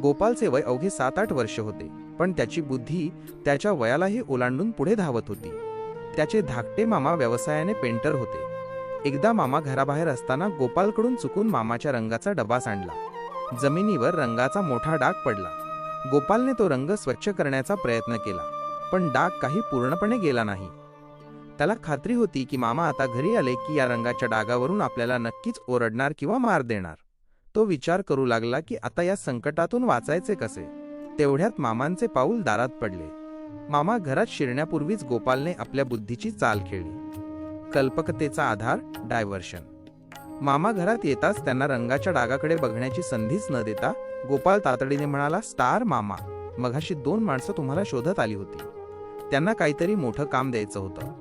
गोपालचे वय अवघे 7-8 वर्ष होते, पण त्याची बुद्धी त्याच्या वयालाही ओलांडून पुढे धावत होती. त्याचे धाकटे मामा व्यवसायाने पेंटर होते. एकदा मामा घराबाहेर असताना गोपालकडून चुकून मामाच्या रंगाचा डबा सांडला. जमिनीवर रंगाचा मोठा डाग पडला. गोपालने तो रंग स्वच्छ करण्याचा प्रयत्न केला, पण डाग काही पूर्णपणे गेला नाही. त्याला खात्री होती की मामा आता घरी आले की या रंगाच्या डागावरून आपल्याला नक्कीच ओरडणार किंवा मार देणार. तो विचार करू लागला की आता या संकटातून वाचायचे कसे. तेवढ्यात मामांचे पाऊल दारात पडले. मामा घरात शिरण्यापूर्वीच गोपालने आपल्या बुद्धीची चाल खेळली. कल्पकतेचा आधार, डायव्हर्शन. मामा घरात येताच त्यांना रंगाच्या डागाकडे बघण्याची संधीच न देता गोपाल तातडीने म्हणाला, स्टार मामा, मघाशी 2 माणसं तुम्हाला शोधत आली होती. त्यांना काहीतरी मोठं काम द्यायचं होतं.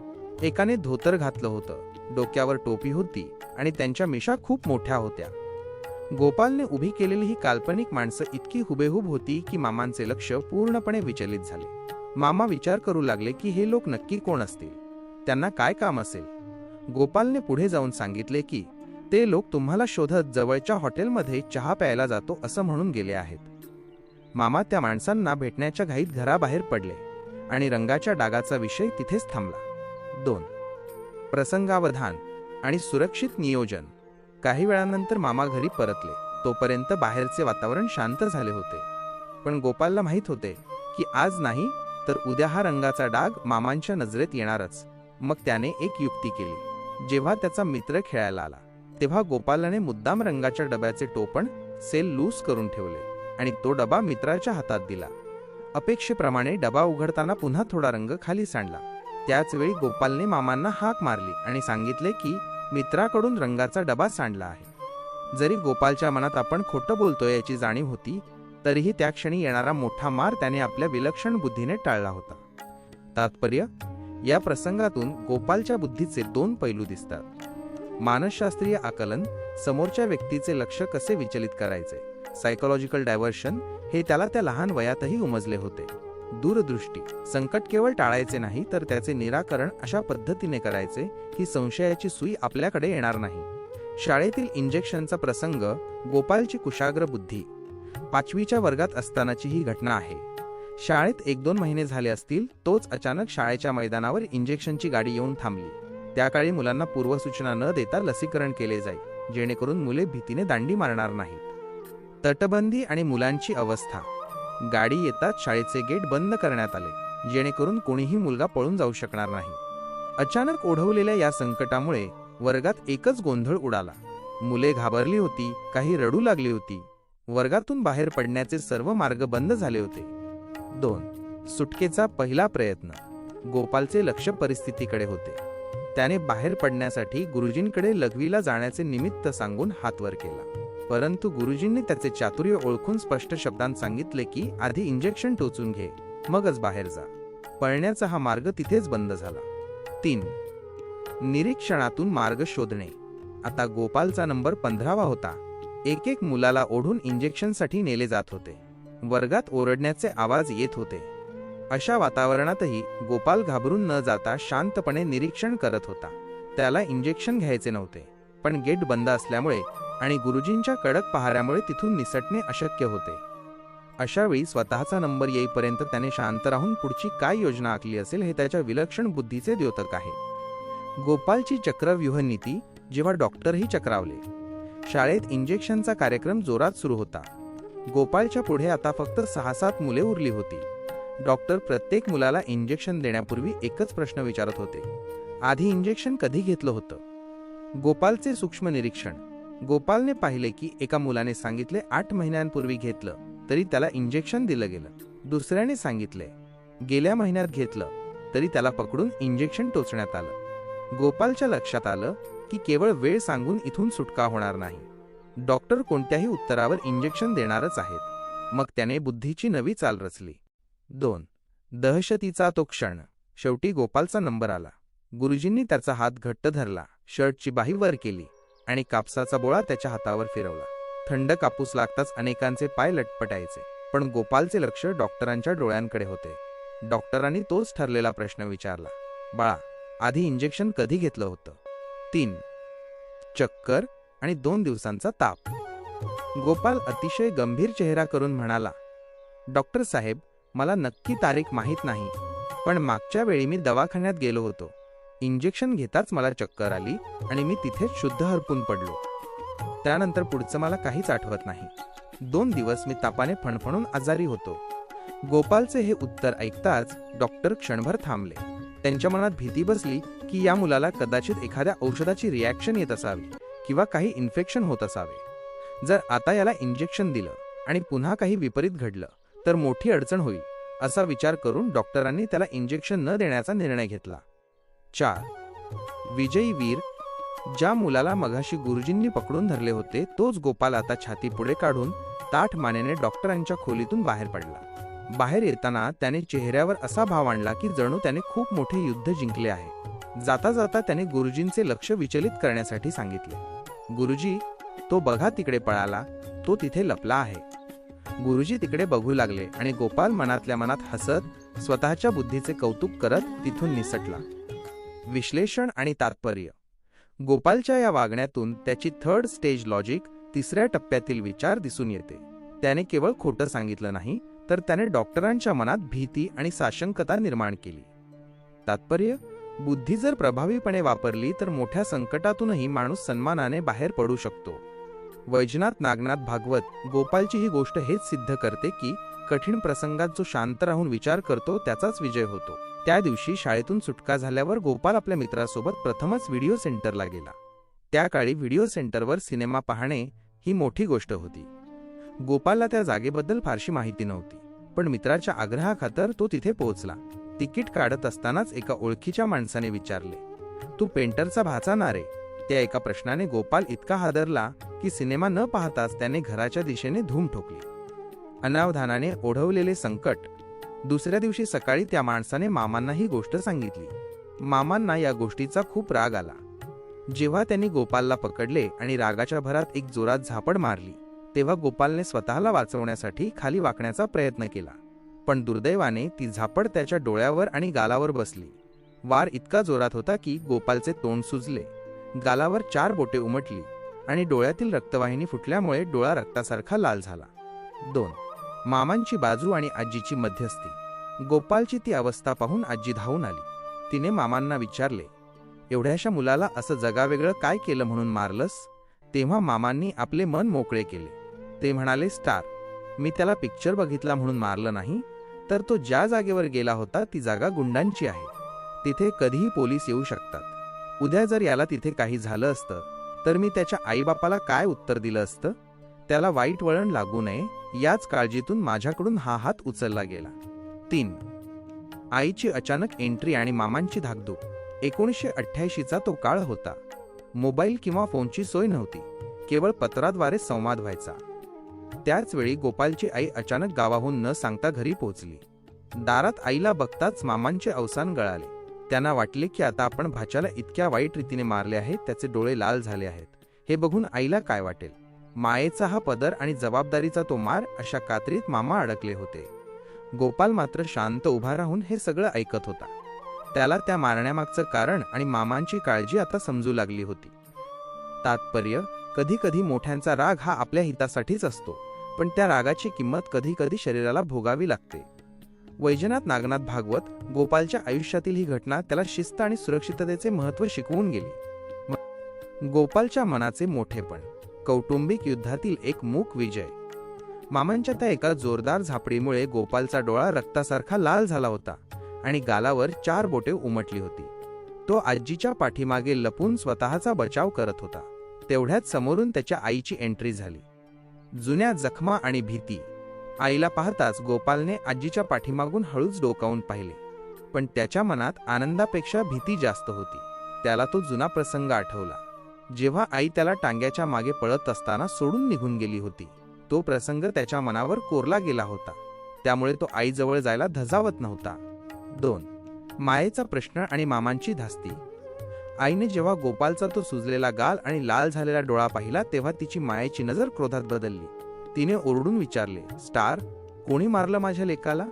एकाने धोतर घातलं होतं, डोक्यावर टोपी होती आणि त्यांच्या मिशा खूप मोठ्या होत्या. गोपालने उभी केलेली ही काल्पनिक माणसं इतकी हुबेहूब होती की मामांचे लक्ष पूर्णपणे विचलित झाले. मामा विचार करू लागले की हे लोक नक्की कोण असतील, त्यांना काय काम असेल. गोपालने पुढे जाऊन सांगितले की ते लोक तुम्हाला शोधत जवळच्या हॉटेलमध्ये चहा प्यायला जातो असं म्हणून गेले आहेत. मामा त्या माणसांना भेटण्याच्या घाईत घराबाहेर पडले आणि रंगाच्या डागाचा विषय तिथेच थांबला. 2. प्रसंगावधान आणि सुरक्षित नियोजन. काही वेळानंतर मामा घरी परतले. तोपर्यंत बाहेरचे वातावरण शांत झाले होते, पण गोपालला माहीत होते की आज नाही तर उद्या हा रंगाचा डाग मामांच्या नजरेत येणारच. मग त्याने एक युक्ती केली. जेव्हा त्याचा मित्र खेळायला आला तेव्हा गोपालने मुद्दाम रंगाच्या डब्याचे टोपण सेल लूज करून ठेवले आणि तो डबा मित्राच्या हातात दिला. अपेक्षेप्रमाणे डबा उघडताना पुन्हा थोडा रंग खाली सांडला. त्याच वेळी गोपालने मामांना हाक मारली आणि सांगितले की मित्राकडून रंगाचा डबा सांडला आहे. जरी गोपालच्या मनात आपण खोटं बोलतोय याची जाणीव होती, तरीही त्या क्षणी येणारा मोठा मार त्याने आपल्या विलक्षण बुद्धीने टाळला होता. तात्पर्य: या प्रसंगातून गोपालच्या बुद्धीचे 2 पैलू दिसतात. मानसशास्त्रीय आकलन, समोरच्या व्यक्तीचे लक्ष कसे विचलित करायचे. सायकोलॉजिकल डायव्हर्शन, हे त्याला त्या लहान वयातही उमजले होते. दूरदृष्टी, संकट केवळ टाळायचे नाही तर त्याचे निराकरण अशा पद्धतीने करायचे की संशयाची सुई आपल्याकडे येणार नाही. शाळेतील इंजेक्शनचा प्रसंग, गोपालची कुशाग्र बुद्धी. 5वीच्या वर्गात असतानाची ही घटना आहे. शाळेत 1-2 महिने झाले असतील, तोच अचानक शाळेच्या मैदानावर इंजेक्शनची गाडी येऊन थांबली. त्या काळी मुलांना पूर्वसूचना न देता लसीकरण केले जाई, जेणेकरून मुले भीतीने दांडी मारणार नाहीत. तटबंदी आणि मुलांची अवस्था. गाडी येताच शाळेचे गेट बंद करण्यात आले, जेणेकरून कोणीही मुलगा पळून जाऊ शकणार नाही. अचानक ओढवलेल्या या संकटामुळे वर्गात एकच गोंधळ उडाला. मुले घाबरली होती, काही रडू लागली होती. वर्गातून बाहेर पडण्याचे सर्व मार्ग बंद झाले होते. 2. सुटकेचा पहिला प्रयत्न. गोपालचे लक्ष परिस्थितीकडे होते. त्याने बाहेर पडण्यासाठी गुरुजींकडे लघवीला जाण्याचे निमित्त सांगून हात वर केला, परंतु गुरुजींनी त्याचे चातुर्य ओळखून स्पष्ट शब्दांत सांगितले की आधी इंजेक्शन टोचून घे, मगच बाहेर जा. पळण्याचा हा मार्ग तिथेच बंद झाला. 3. निरीक्षणातून मार्ग शोधणे. आता गोपालचा नंबर 15वा होता. एक मुलाला ओढून इंजेक्शनसाठी नेले जात होते. वर्गात ओरडण्याचे आवाज येत होते. अशा वातावरणातही गोपाल घाबरून न जाता शांतपणे निरीक्षण करत होता. त्याला इंजेक्शन घ्यायचे नव्हते, पण गेट बंद असल्यामुळे आणि गुरुजींच्या कडक पहाऱ्यामुळे तिथून निसटणे अशक्य होते. अशा वेळी स्वतःचा नंबर येईपर्यंत त्याने शांत राहून पुढची काय योजना आखली असेल हे त्याच्या विलक्षण बुद्धीचे द्योतक आहे. गोपालची चक्रव्यूह नीती. जेव्हा डॉक्टरही चक्रावले. शाळेत इंजेक्शनचा कार्यक्रम जोरात सुरू होता. गोपालच्या पुढे आता फक्त 6-7 मुले उरली होती. डॉक्टर प्रत्येक मुलाला इंजेक्शन देण्यापूर्वी एकच प्रश्न विचारत होते, आधी इंजेक्शन कधी घेतलं होतं. गोपालचे सूक्ष्म निरीक्षण. गोपालने पाहिले की एका मुलाने सांगितले 8 महिन्यांपूर्वी घेतलं, तरी त्याला इंजेक्शन दिलं गेलं. दुसऱ्याने सांगितले गेल्या महिन्यात घेतलं, तरी त्याला पकडून इंजेक्शन टोचण्यात आलं. गोपालच्या लक्षात आलं की केवळ वेळ सांगून इथून सुटका होणार नाही. डॉक्टर कोणत्याही उत्तरावर इंजेक्शन देणारच आहेत. मग त्याने बुद्धीची नवी चाल रचली. 2. दहशतीचा तो क्षण. शेवटी गोपालचा नंबर आला. गुरुजींनी त्याचा हात घट्ट धरला, शर्टची बाही वर केली आणि कापसाचा बोळा त्याच्या हातावर फिरवला. थंड कापूस लागताच अनेकांचे पाय लटपटायचे, पण गोपालचे लक्ष डॉक्टरांच्या डोळ्यांकडे होते. डॉक्टरांनी तोच ठरलेला प्रश्न विचारला, बाळा, आधी इंजेक्शन कधी घेतलं होतं. 3. चक्कर आणि 2 दिवसांचा ताप. गोपाल अतिशय गंभीर चेहरा करून म्हणाला, डॉक्टर साहेब, मला नक्की तारीख माहीत नाही, पण मागच्या वेळी मी दवाखान्यात गेलो होतो. इंजेक्शन घेताच मला चक्कर आली आणि मी तिथेच शुद्ध हरपून पडलो. त्यानंतर पुढचं मला काहीच आठवत नाही. 2 दिवस मी तापाने फणफणून आजारी होतो. गोपालचे हे उत्तर ऐकताच डॉक्टर क्षणभर थांबले. त्यांच्या मनात भीती बसली की या मुलाला कदाचित एखाद्या औषधाची रिॲक्शन येत असावी किंवा काही इन्फेक्शन होत असावे. जर आता याला इंजेक्शन दिलं आणि पुन्हा काही विपरीत घडलं तर मोठी अडचण होईल, असा विचार करून डॉक्टरांनी त्याला इंजेक्शन न देण्याचा निर्णय घेतला. 4. विजयी वीर. ज्या मुलाला मगाशी गुरुजींनी पकडून धरले होते तोच गोपाल आता छाती पुढे काढून ताठ मानेने डॉक्टरांच्या खोलीतून बाहेर पडला. बाहेर येताना त्याने चेहऱ्यावर असा भाव आणला की जणू त्याने खूप मोठे युद्ध जिंकले आहे. जाता जाता त्याने गुरुजींचे लक्ष विचलित करण्यासाठी सांगितले, गुरुजी, तो बघा तिकडे पळाला, तो तिथे लपला आहे. गुरुजी तिकडे बघू लागले आणि गोपाल मनातल्या मनात हसत स्वतःच्या बुद्धीचे कौतुक करत तिथून निसटला. विश्लेषण आणि तात्पर्य. गोपालच्या या वागण्यातून त्याची 3rd स्टेज लॉजिक, 3ऱ्या टप्प्यातील विचार दिसून येते. त्याने केवळ खोटं सांगितलं नाही, तर त्याने डॉक्टरांच्या मनात भीती आणि साशंकता निर्माण केली. तात्पर्य. बुद्धी जर प्रभावीपणे वापरली तर मोठ्या संकटातूनही माणूस सन्मानाने बाहेर पडू शकतो. वैजनाथ नागनाथ भागवत. गोपालची ही गोष्ट हेच सिद्ध करते की कठीण प्रसंगात जो शांत राहून विचार करतो त्याचाच विजय होतो. त्या दिवशी शाळेतून सुटका झाल्यावर गोपाल आपल्या मित्रासोबत प्रथमच व्हिडिओ सेंटरला गेला. त्या काळी व्हिडिओ सेंटरवर सिनेमा पाहणे ही मोठी गोष्ट होती. गोपालला त्या जागेबद्दल फारशी माहिती नव्हती, पण मित्राच्या आग्रहाखातर तो तिथे पोहोचला. तिकीट काढत असतानाच एका ओळखीच्या माणसाने विचारले, तू पेंटरचा भाचा ना रे? त्या एका प्रश्नाने गोपाल इतका हादरला की सिनेमा न पाहताच त्याने घराच्या दिशेने धूम ठोकली. अनावधानाने ओढवलेले संकट. दुसऱ्या दिवशी सकाळी त्या माणसाने मामांना ही गोष्ट सांगितली. मामांना या गोष्टीचा खूप राग आला. जेव्हा त्यांनी गोपालला पकडले आणि रागाच्या भरात एक जोरात झापड मारली, तेव्हा गोपालने स्वतःला वाचवण्यासाठी खाली वाकण्याचा प्रयत्न केला. पण दुर्दैवाने ती झापड त्याच्या डोळ्यावर आणि गालावर बसली. वार इतका जोरात होता की गोपालचे तोंड सुजले, गालावर 4 बोटे उमटली आणि डोळ्यातील रक्तवाहिनी फुटल्यामुळे डोळा रक्तासारखा लाल झाला. 2. मामांची बाजू आणि आजीची मध्यस्थी. गोपालची ती अवस्था पाहून आजी धावून आली. तिने मामांना विचारले, एवढ्याशा मुलाला असं जगावेगळं काय केलं म्हणून मारलंस? तेव्हा मामांनी आपले मन मोकळे केले. ते म्हणाले, स्टार, मी त्याला पिक्चर बघितला म्हणून मारलं नाही, तर तो ज्या जागेवर गेला होता ती जागा गुंडांची आहे. तिथे कधीही पोलीस येऊ शकतात. उद्या जर याला तिथे काही झालं असतं तर मी त्याच्या आईबापाला काय उत्तर दिलं असतं? त्याला वाईट वळण लागू नये याच काळजीतून माझ्याकडून हा हात उचलला गेला. 3. आईची अचानक एंट्री आणि मामांची धाकधूक. 1988चा तो काळ होता. मोबाईल किंवा फोनची सोय नव्हती, केवळ पत्राद्वारे संवाद व्हायचा. त्याच वेळी गोपालची आई अचानक गावाहून न सांगता घरी पोहोचली. दारात आईला बघताच मामांचे अवसान गळाले. त्यांना वाटले की आता आपण भाच्याला इतक्या वाईट रीतीने मारले आहे, त्याचे डोळे लाल झाले आहेत. हे बघून आईला काय वाटेल? मायेचा हा पदर आणि जबाबदारीचा तो मार, अशा कात्रीत मामा अडकले होते. गोपाल मात्र शांत उभा राहून हे सगळं ऐकत होता. त्याला त्या मारण्यामागचं कारण आणि मामांची काळजी आता समजू लागली होती. तात्पर्य. कधी कधी मोठ्यांचा राग हा आपल्या हितासाठीच असतो, पण त्या रागाची किंमत कधी कधी शरीराला भोगावी लागते. वैजनाथ नागनाथ भागवत. गोपालच्या आयुष्यातील ही घटना त्याला शिस्त आणि सुरक्षिततेचे महत्त्व शिकवून गेली. गोपालच्या मनाचे मोठेपण. कौटुंबिक युद्धातील एक मूक विजय. मामांच्या त्या एका जोरदार झापडीमुळे गोपालचा डोळा रक्तासारखा लाल झाला होता आणि गालावर 4 बोटे उमटली होती. तो आजीच्या पाठीमागे लपून स्वतःचा बचाव करत होता. तेवढ्यात समोरून त्याच्या आईची एंट्री झाली. जुन्या जखमा आणि भीती. आईला पाहताच गोपालने आजीच्या पाठीमागून हळूच डोकावून पाहिले, पण त्याच्या मनात आनंदापेक्षा भीती जास्त होती. त्याला तो जुना प्रसंग आठवला, जेव्हा आई त्याला टांग्याच्या मागे पळत असताना सोडून निघून गेली होती. तो प्रसंग त्याच्या मनावर कोरला गेला होता, त्यामुळे तो आईजवळ जायला धजावत नव्हता. 2. मायेचा प्रश्न आणि मामांची धास्ती. आईने जेव्हा गोपालचा तो सुजलेला गाल आणि लाल झालेला डोळा पाहिला, तेव्हा तिची मायेची नजर क्रोधात बदलली. तिने ओरडून विचारले, स्टार, कोणी मारलं माझ्या लेकाला?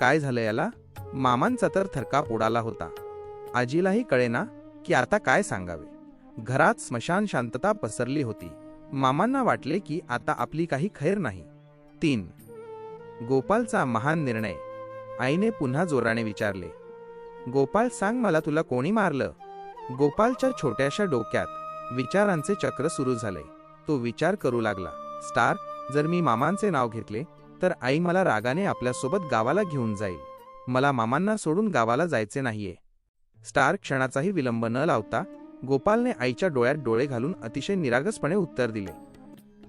काय झालं याला? मामांचा तर थरकाप उडाला होता. आजीलाही कळेना की आता काय सांगावे. घरात स्मशान शांतता पसरली होती. मामांना वाटले की आता आपली काही खैर नाही. 3. गोपालचा महान निर्णय. आईने पुन्हा जोराने विचारले, गोपाल सांग मला, तुला कोणी मारलं? गोपालच्या छोट्याशा डोक्यात विचारांचे चक्र सुरू झाले. तो विचार करू लागला, स्टार, जर मी मामांचे नाव घेतले तर आई मला रागाने आपल्यासोबत गावाला घेऊन जाईल. मला मामांना सोडून गावाला जायचे नाहीये. स्टार क्षणाचाही विलंब न लावता गोपालने आईच्या डोळ्यात डोळे घालून अतिशय निरागसपणे उत्तर दिले,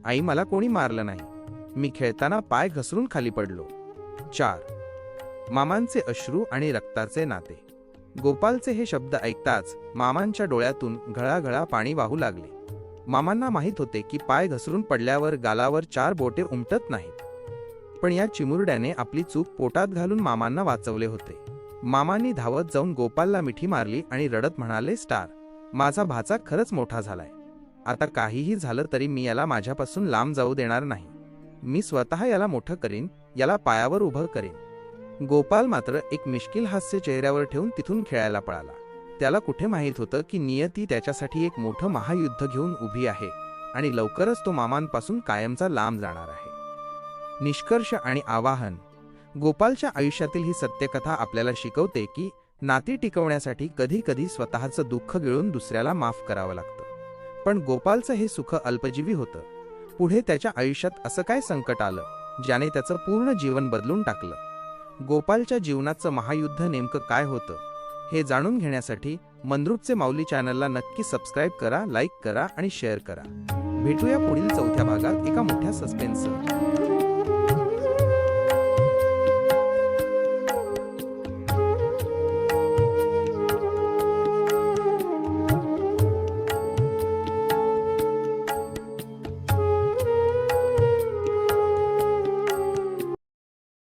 आई, मला कोणी मारलं नाही. मी खेळताना पाय घसरून खाली पडलो. 4. मामांचे अश्रू आणि रक्ताचे नाते. गोपालचे हे शब्द ऐकताच मामांच्या डोळ्यातून घळाघळा पाणी वाहू लागले. मामांना माहीत होते की पाय घसरून पडल्यावर गालावर 4 बोटे उमटत नाहीत. पण या चिमुरड्याने आपली चूक पोटात घालून मामांना वाचवले होते. मामांनी धावत जाऊन गोपालला मिठी मारली आणि रडत म्हणाले, स्टार, माझा भाचा खरंच मोठा झालाय. आता काहीही झालं तरी मी याला माझ्यापासून लांब जाऊ देणार नाही. मी स्वतः याला मोठं करीन, याला पायावर उभं करीन. गोपाल मात्र एक मिश्किल हास्य चेहऱ्यावर ठेवून तिथून खेळायला पळाला. त्याला कुठे माहीत होतं की नियती त्याच्यासाठी एक मोठं महायुद्ध घेऊन उभी आहे आणि लवकरच तो मामांपासून कायमचा लांब जाणार आहे. निष्कर्ष आणि आवाहन. गोपालच्या आयुष्यातील ही सत्यकथा आपल्याला शिकवते की नाती टिकवण्यासाठी कधी कधी स्वतःचं दुःख गिळून दुसऱ्याला माफ करावं लागतं. पण गोपालचं हे सुख अल्पजीवी होतं. पुढे त्याच्या आयुष्यात असं काय संकट आलं ज्याने त्याचं पूर्ण जीवन बदलून टाकलं? गोपालच्या जीवनाचं महायुद्ध नेमकं काय होतं हे जाणून घेण्यासाठी मंद्रुपचे माऊली चॅनलला नक्की सबस्क्राईब करा, लाईक करा आणि शेअर करा. भेटूया पुढील 4थ्या भागात एका मोठ्या सस्पेन्ससह.